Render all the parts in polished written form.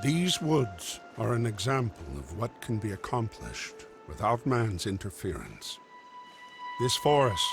These woods are an example of what can be accomplished without man's interference. This forest,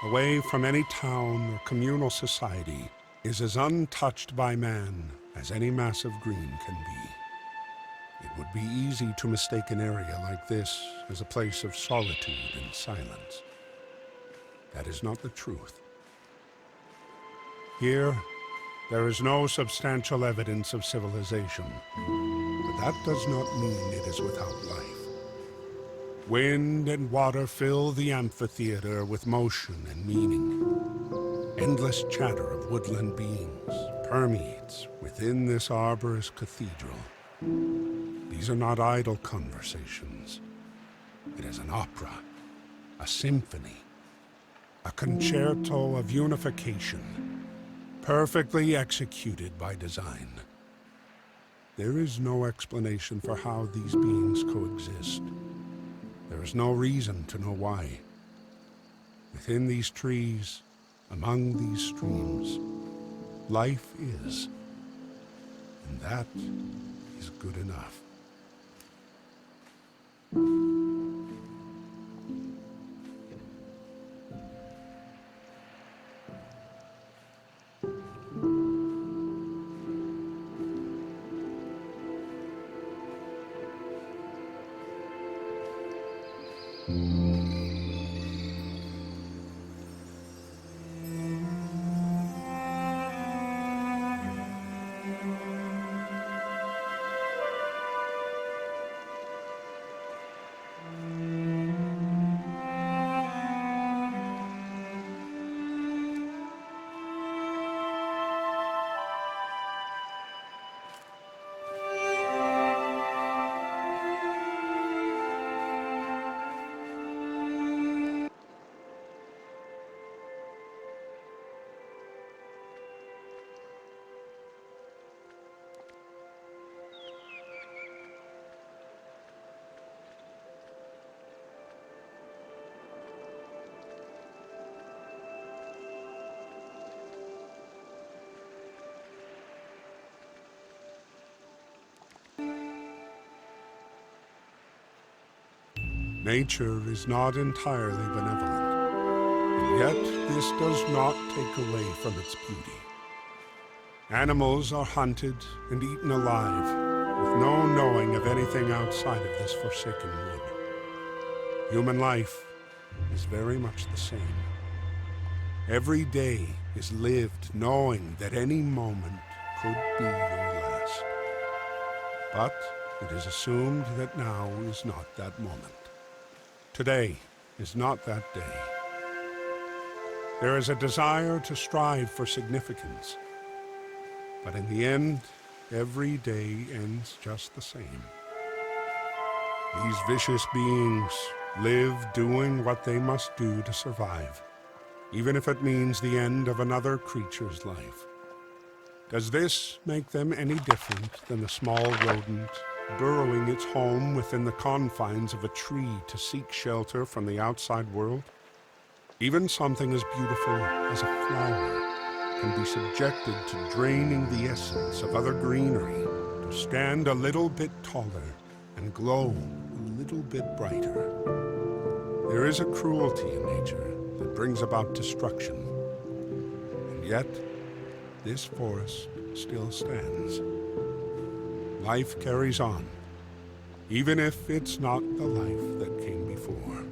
away from any town or communal society, is as untouched by man as any mass of green can be. It would be easy to mistake an area like this as a place of solitude and silence. That is not the truth. Here, there is no substantial evidence of civilization, but that does not mean it is without life. Wind and water fill the amphitheater with motion and meaning. Endless chatter of woodland beings permeates within this arborist cathedral. These are not idle conversations. It is an opera, a symphony, a concerto of unification, perfectly executed by design. There is no explanation for how these beings coexist. There is no reason to know why. Within these trees, among these streams, life is, and that is good enough. Nature is not entirely benevolent, and yet this does not take away from its beauty. Animals are hunted and eaten alive, with no knowing of anything outside of this forsaken wood. Human life is very much the same. Every day is lived knowing that any moment could be your last. But it is assumed that now is not that moment. Today is not that day. There is a desire to strive for significance, but in the end, every day ends just the same. These vicious beings live doing what they must do to survive, even if it means the end of another creature's life. Does this make them any different than the small rodent burrowing its home within the confines of a tree to seek shelter from the outside world? Even something as beautiful as a flower can be subjected to draining the essence of other greenery to stand a little bit taller and glow a little bit brighter. There is a cruelty in nature that brings about destruction, and yet this forest still stands. Life carries on, even if it's not the life that came before.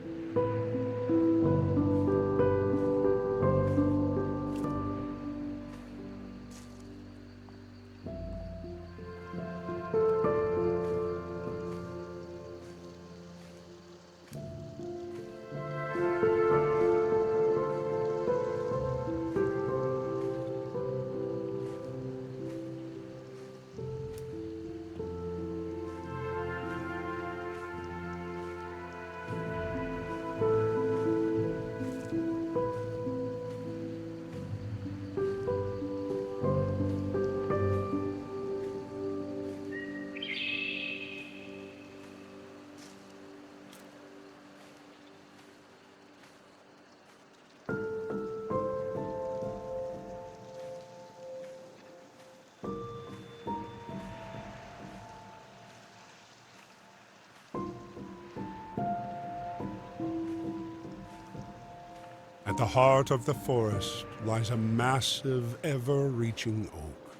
At the heart of the forest lies a massive, ever-reaching oak,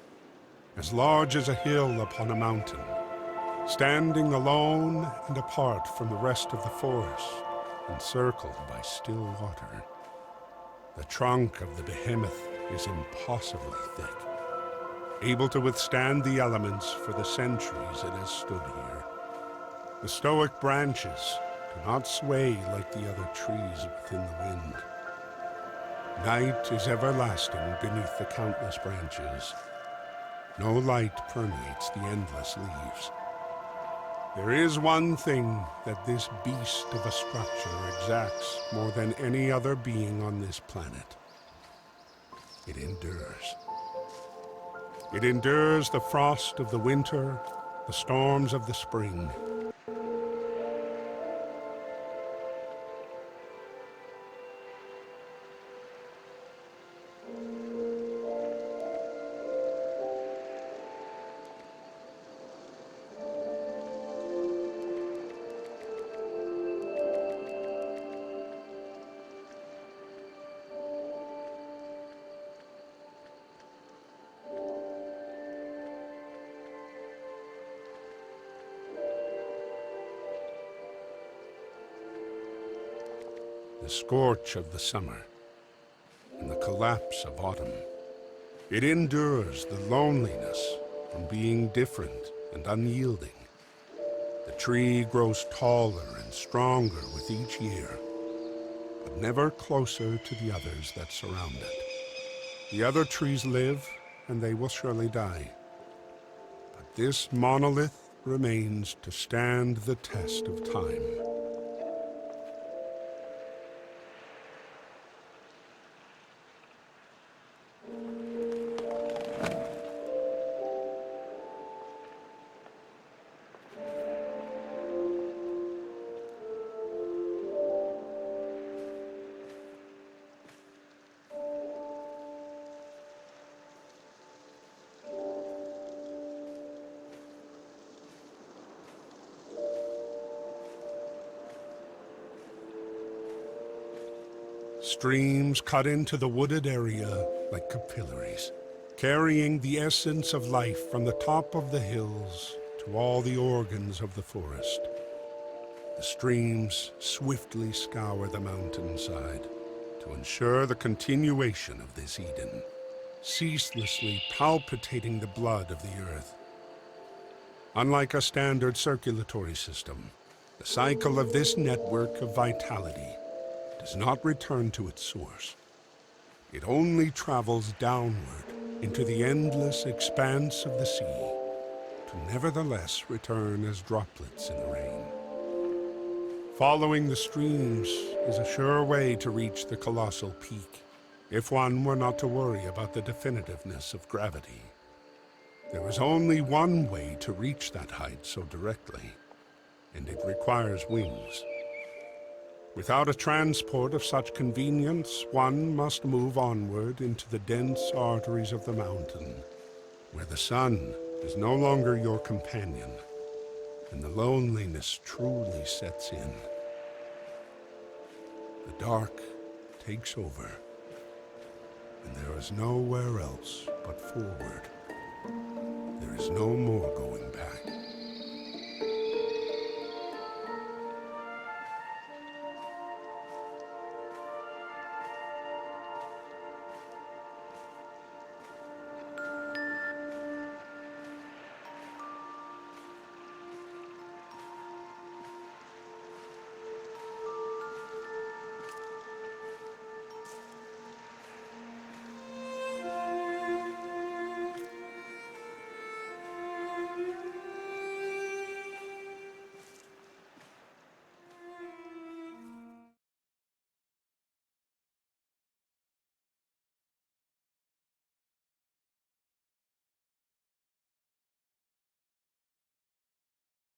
as large as a hill upon a mountain, standing alone and apart from the rest of the forest, encircled by still water. The trunk of the behemoth is impossibly thick, able to withstand the elements for the centuries it has stood here. The stoic branches do not sway like the other trees within the wind. Night is everlasting beneath the countless branches. No light permeates the endless leaves. There is one thing that this beast of a structure exacts more than any other being on this planet. It endures. It endures the frost of the winter, the storms of the spring. The scorch of the summer and the collapse of autumn. It endures the loneliness from being different and unyielding. The tree grows taller and stronger with each year, but never closer to the others that surround it. The other trees live, and they will surely die. But this monolith remains to stand the test of time. Streams cut into the wooded area like capillaries, carrying the essence of life from the top of the hills to all the organs of the forest. The streams swiftly scour the mountainside to ensure the continuation of this Eden, ceaselessly palpitating the blood of the earth. Unlike a standard circulatory system, the cycle of this network of vitality does not return to its source. It only travels downward into the endless expanse of the sea, to nevertheless return as droplets in the rain. Following the streams is a sure way to reach the colossal peak, if one were not to worry about the definitiveness of gravity. There is only one way to reach that height so directly, and it requires wings. Without a transport of such convenience, one must move onward into the dense arteries of the mountain, where the sun is no longer your companion, and the loneliness truly sets in. The dark takes over, and there is nowhere else but forward. There is no more going back.